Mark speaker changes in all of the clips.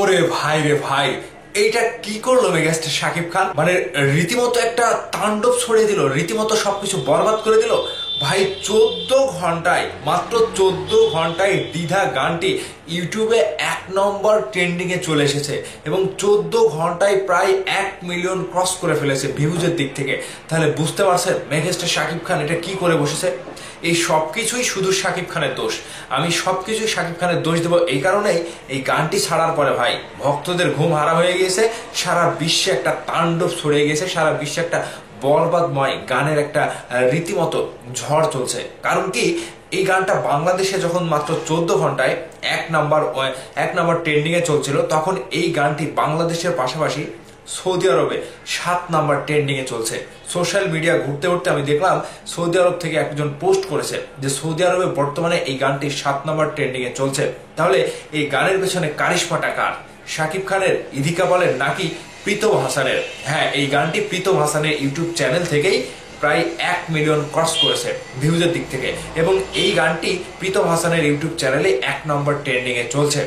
Speaker 1: ওরে ভাই রে ভাই, এইটা কি করলো মেগাস্টার শাকিব খান? মানে রীতিমতো একটা তাণ্ডব ছড়িয়ে দিল, রীতিমতো সবকিছু বরবাদ করে দিল ভাই। 14 ঘন্টায়, মাত্র 14 ঘন্টায় দ্বিধা গানটি ইউটিউবে 1 নম্বর ট্রেন্ডিং এ চলে এসেছে এবং 14 ঘন্টায় প্রায় 1 মিলিয়ন ক্রস করে ফেলেছে ভিউজের দিক থেকে। তাহলে বুঝতে পারছেন মেগাস্টার শাকিব খান এটা কি করে বসেছে। এই সবকিছুই শুধু শাকিব খানের দোষ। আমি সবকিছুই শাকিব খানের দোষ দেবো এই কারণেই, এই গানটি ছাড়ার পরে ভাই ভক্তদের ঘুম হারা হয়ে গিয়েছে, সারা বিশ্বে একটা তাণ্ডব ছড়িয়ে গেছে, সারা বিশ্বে একটা বরবাদময় গানের একটা রীতিমতো ঝড় চলছে। কারণ কি, এই গানটা বাংলাদেশে যখন মাত্র 14 ঘন্টায় 1 নম্বর ট্রেন্ডিং এ চলছিল, তখন এই গানটি বাংলাদেশের পাশাপাশি সৌদি আরবে 7 নম্বর ট্রেন্ডিং এ চলছে। সোশ্যাল মিডিয়া ঘুরতে ঘুরতে আমি দেখলাম সৌদি আরব থেকে একজন পোস্ট করেছে যে সৌদি আরবে বর্তমানে এই গানটি 7 নম্বর ট্রেন্ডিং এ চলছে। তাহলে এই গানের পেছনে কারিশমাটা কার? শাকিব খানের, ইদিকা বলেন, নাকি প্রীতম হাসানের? হ্যাঁ, এই গানটি প্রীতম হাসানের ইউটিউব চ্যানেল থেকেই প্রায় 1 মিলিয়ন ক্রস করেছে ভিউজের দিক থেকে, এবং এই গানটি প্রীতম হাসানের ইউটিউব চ্যানেলে 1 নম্বর ট্রেন্ডিং এ চলছে।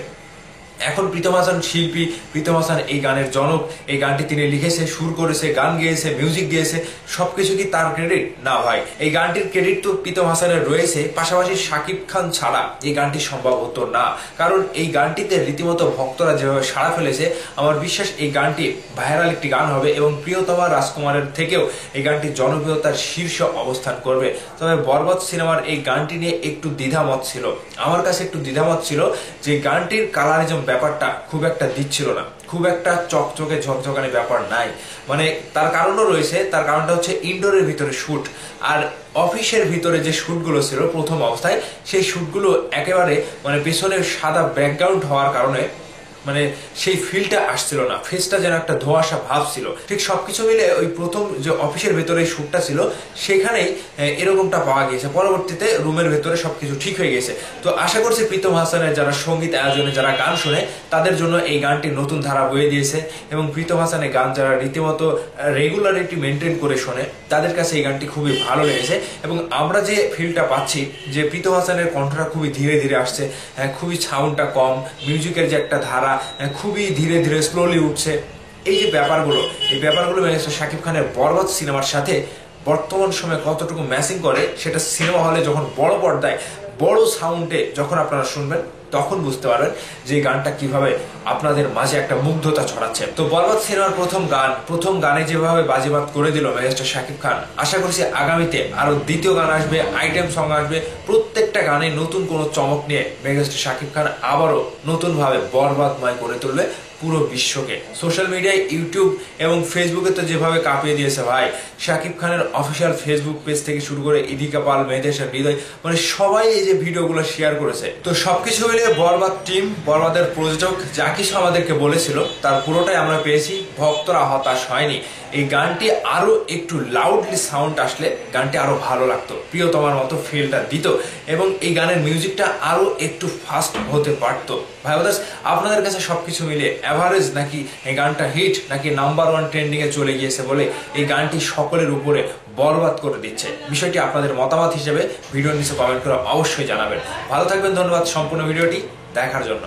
Speaker 1: এখন প্রীতম হাসান শিল্পী, প্রীতম হাসান এই গানের জনক। এই গানটি তিনি লিখেছে, সুর করেছে, গান গেয়েছে, মিউজিক গেয়েছে, সবকিছু কি তার ক্রেডিট? না ভাই, এই গানটির ক্রেডিট তো প্রীতম হাসানের রয়েছে, পাশাপাশি শাকিব খান ছাড়া এই গানটি সম্ভব হতো না। কারণ এই গানটিতে রীতিমতো ভক্তরা যেভাবে সাড়া ফেলেছে, আমার বিশ্বাস এই গানটি ভাইরাল একটি গান হবে এবং প্রিয়তমা রাজকুমারের থেকেও এই গানটি জনপ্রিয়তার শীর্ষ অবস্থান করবে। তবে বরবাদ সিনেমার এই গানটি নিয়ে একটু দ্বিধামত ছিল, আমার কাছে একটু দ্বিধামত ছিল যে গানটির কালারিজম ব্যাপারটা খুব একটা দিচ্ছিল না, খুব একটা চকচকে ঝকঝকানি ব্যাপার নাই। মানে তার কারণও রয়েছে, তার কারণটা হচ্ছে ইনডোরের ভিতরে শুট আর অফিসের ভিতরে যে শুটগুলো ছিল প্রথম অবস্থায়, সেই শুটগুলো একেবারে মানে পেছনে সাদা ব্যাকগ্রাউন্ড হওয়ার কারণে মানে সেই ফিলটা আসছিল না, ফেসটা যেন একটা ধোঁয়াশা ভাব ছিল। ঠিক সবকিছু মিলে ওই প্রথম যে অফিসের ভেতরে শুটটা ছিল সেখানেই এরকমটা পাওয়া গিয়েছে। পরবর্তীতে রুমের ভেতরে সবকিছু ঠিক হয়ে গেছে। তো আশা করছি প্রীতম হাসানের যারা সঙ্গীত আয়োজনে যারা গান শোনে তাদের জন্য এই গানটি নতুন ধারা বয়ে দিয়েছে, এবং প্রীতম হাসানের গান যারা রীতিমতো রেগুলারিটি মেনটেন করে শোনে তাদের কাছে এই গানটি খুবই ভালো লেগেছে। এবং আমরা যে ফিলটা পাচ্ছি যে প্রীতম হাসানের কণ্ঠটা খুবই ধীরে ধীরে আসছে, খুবই সাউন্ডটা কম, মিউজিকের যে একটা ধারা খুবই ধীরে ধীরে স্লোলি উঠছে, এই যে ব্যাপারগুলো, এই ব্যাপারগুলো শাকিব খানের বরবাদ সিনেমার সাথে বর্তমান সময়ে কতটুকু ম্যাচিং করে সেটা সিনেমা হলে যখন বড় পর্দায় বড় সাউন্ডে যখন আপনারা শুনবেন তখন বুঝতে পারবেন যে গানটা কিভাবে আপনাদের মাঝে একটা মুগ্ধতা ছড়াচ্ছে। তো বরবাদ সিনেমার প্রথম গানে যেভাবে বাজিমাত করে দিল মেগাস্টার শাকিব খান, আশা করছি আগামীতে আরো দ্বিতীয় গান আসবে, আইটেম সং আসবে, প্রত্যেকটা গানে নতুন কোনো চমক নিয়ে মেগাস্টার শাকিব খান আবারও নতুন ভাবে বরবাদময় করে তুলবে পুরো বিশ্বকে। সোশ্যাল মিডিয়ায়, ইউটিউব এবং ফেসবুকে তো যেভাবে কাঁপিয়ে দিয়েছে ভাই, শাকিব খানের অফিসিয়াল ফেসবুক পেজ থেকে শুরু করে ইদিকা পাল, মেহেদেশা, হৃদয়, মানে সবাই এই যে ভিডিওগুলো শেয়ার করেছে। তো সবকিছু মিলিয়ে বরবাদ টিম, বরবাদের প্রযোজক যা কিছু আমাদেরকে বলেছিল তার পুরোটাই আমরা পেয়েছি। ভক্তরা হতাশ হয়নি। এই গানটি আরো একটু লাউডলি সাউন্ড আসলে গানটি আরো ভালো লাগতো, প্রিয়তমার মতো ফিলটা দিত, এবং এই গানের মিউজিকটা আরো একটু ফাস্ট হতে পারতো। ভাই ব্রাদার্স, আপনাদের কাছে সবকিছু মিলে এভারেজ, নাকি এই গানটা হিট, নাকি নাম্বার 1 ট্রেন্ডিং এ চলে গিয়েছে বলে এই গানটি সকলের উপরে বরবাদ করে দিচ্ছে? বিষয়টি আপনাদের মতামত হিসেবে ভিডিওর নিচে কমেন্ট করে অবশ্যই জানাবেন। ভালো থাকবেন, ধন্যবাদ সম্পূর্ণ ভিডিওটি দেখার জন্য।